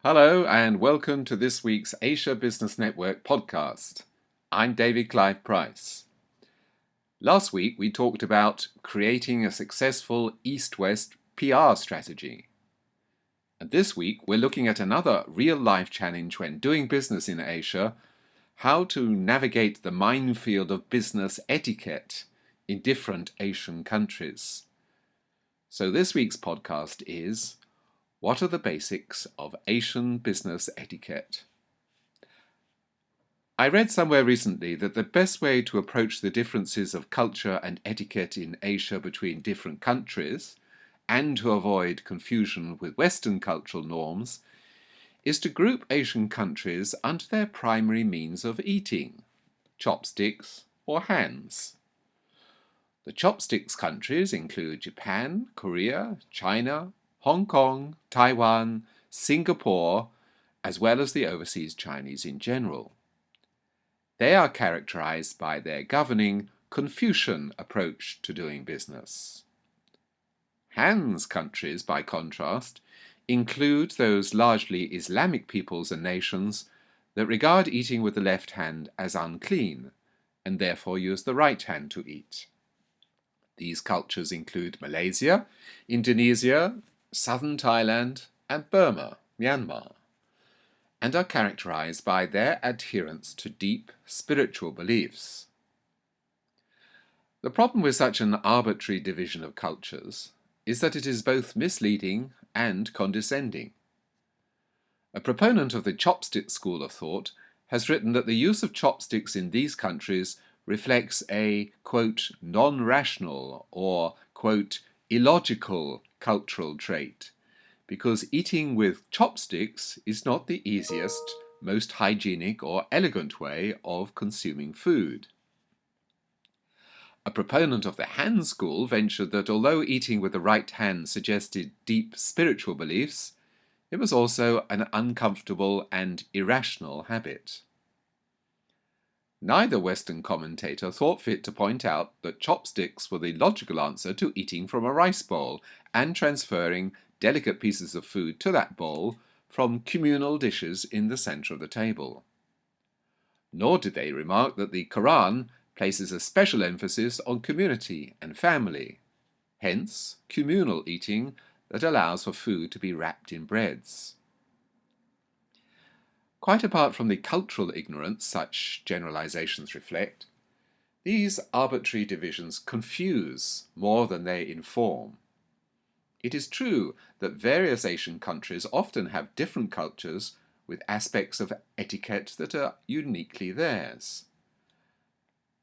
Hello and welcome to this week's Asia Business Network podcast. I'm David Clive Price. Last week we talked about creating a successful East-West PR strategy. And this week we're looking at another real-life challenge when doing business in Asia, how to navigate the minefield of business etiquette in different Asian countries. So this week's podcast is: what are the basics of Asian business etiquette? I read somewhere recently that the best way to approach the differences of culture and etiquette in Asia between different countries, and to avoid confusion with Western cultural norms, is to group Asian countries under their primary means of eating, chopsticks or hands. The chopsticks countries include Japan, Korea, China, Hong Kong, Taiwan, Singapore, as well as the overseas Chinese in general. They are characterized by their governing Confucian approach to doing business. Hands countries, by contrast, include those largely Islamic peoples and nations that regard eating with the left hand as unclean and therefore use the right hand to eat. These cultures include Malaysia, Indonesia, southern Thailand, and Burma, Myanmar, and are characterized by their adherence to deep spiritual beliefs. The problem with such an arbitrary division of cultures is that it is both misleading and condescending. A proponent of the chopstick school of thought has written that the use of chopsticks in these countries reflects a, quote, non-rational or, quote, illogical cultural trait, because eating with chopsticks is not the easiest, most hygienic or elegant way of consuming food. A proponent of the hand school ventured that although eating with the right hand suggested deep spiritual beliefs, it was also an uncomfortable and irrational habit. Neither Western commentator thought fit to point out that chopsticks were the logical answer to eating from a rice bowl and transferring delicate pieces of food to that bowl from communal dishes in the center of the table. Nor did they remark that the Quran places a special emphasis on community and family, hence communal eating that allows for food to be wrapped in breads. Quite apart from the cultural ignorance such generalizations reflect, these arbitrary divisions confuse more than they inform. It is true that various Asian countries often have different cultures with aspects of etiquette that are uniquely theirs.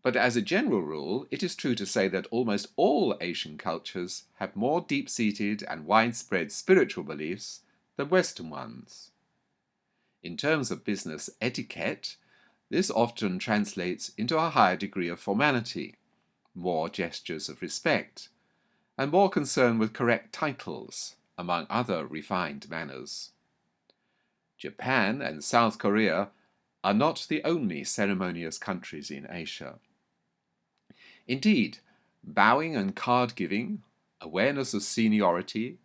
But as a general rule, it is true to say that almost all Asian cultures have more deep-seated and widespread spiritual beliefs than Western ones. In terms of business etiquette, this often translates into a higher degree of formality, more gestures of respect, and more concern with correct titles, among other refined manners. Japan and South Korea are not the only ceremonious countries in Asia. Indeed, bowing and card giving, awareness of seniority,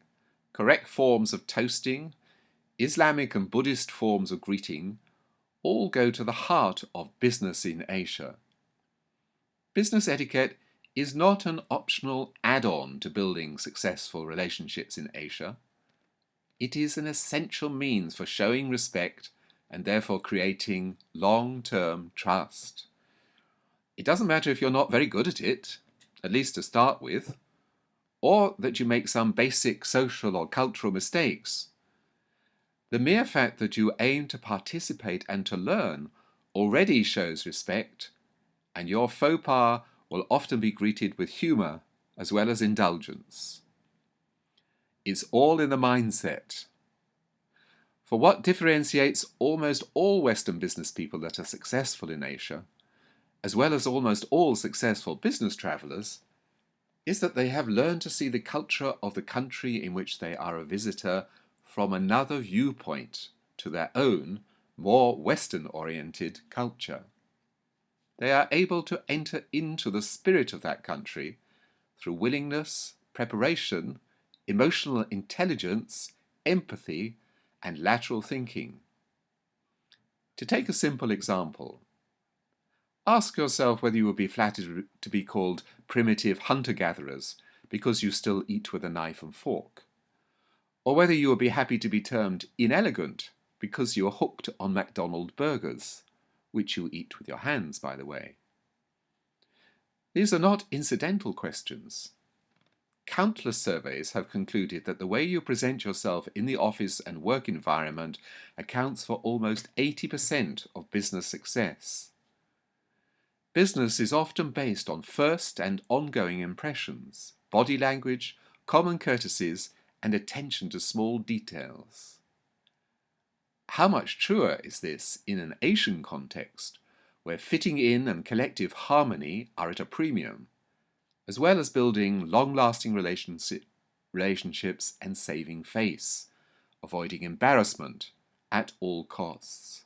correct forms of toasting, Islamic and Buddhist forms of greeting all go to the heart of business in Asia. Business etiquette is not an optional add-on to building successful relationships in Asia. It is an essential means for showing respect and therefore creating long-term trust. It doesn't matter if you're not very good at it, at least to start with, or that you make some basic social or cultural mistakes. The mere fact that you aim to participate and to learn already shows respect, and your faux pas will often be greeted with humour as well as indulgence. It's all in the mindset. For what differentiates almost all Western business people that are successful in Asia, as well as almost all successful business travellers, is that they have learned to see the culture of the country in which they are a visitor from another viewpoint to their own, more Western-oriented culture. They are able to enter into the spirit of that country through willingness, preparation, emotional intelligence, empathy, and lateral thinking. To take a simple example, ask yourself whether you would be flattered to be called primitive hunter-gatherers because you still eat with a knife and fork, or whether you would be happy to be termed inelegant because you are hooked on McDonald's burgers, which you eat with your hands, by the way. These are not incidental questions. Countless surveys have concluded that the way you present yourself in the office and work environment accounts for almost 80% of business success. Business is often based on first and ongoing impressions, body language, common courtesies, and attention to small details. How much truer is this in an Asian context, where fitting in and collective harmony are at a premium, as well as building long-lasting relationships and saving face, avoiding embarrassment at all costs.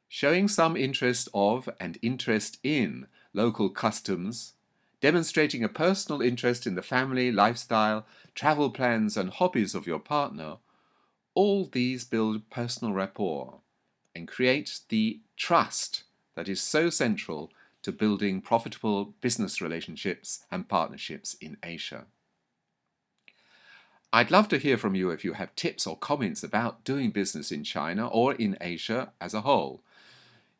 Showing some interest of and interest in local customs, demonstrating a personal interest in the family, lifestyle, travel plans and hobbies of your partner, all these build personal rapport and create the trust that is so central to building profitable business relationships and partnerships in Asia. I'd love to hear from you if you have tips or comments about doing business in China or in Asia as a whole.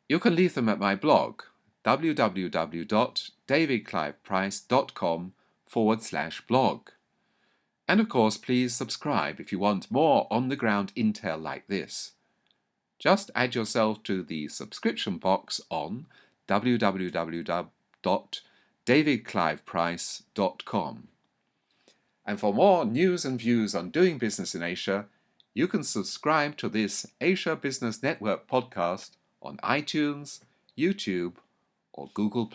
You can leave them at my blog, www.davidcliveprice.com/blog. And of course, please subscribe if you want more on-the-ground intel like this. Just add yourself to the subscription box on www.davidcliveprice.com. And for more news and views on doing business in Asia, you can subscribe to this Asia Business Network podcast on iTunes, YouTube, or Google+.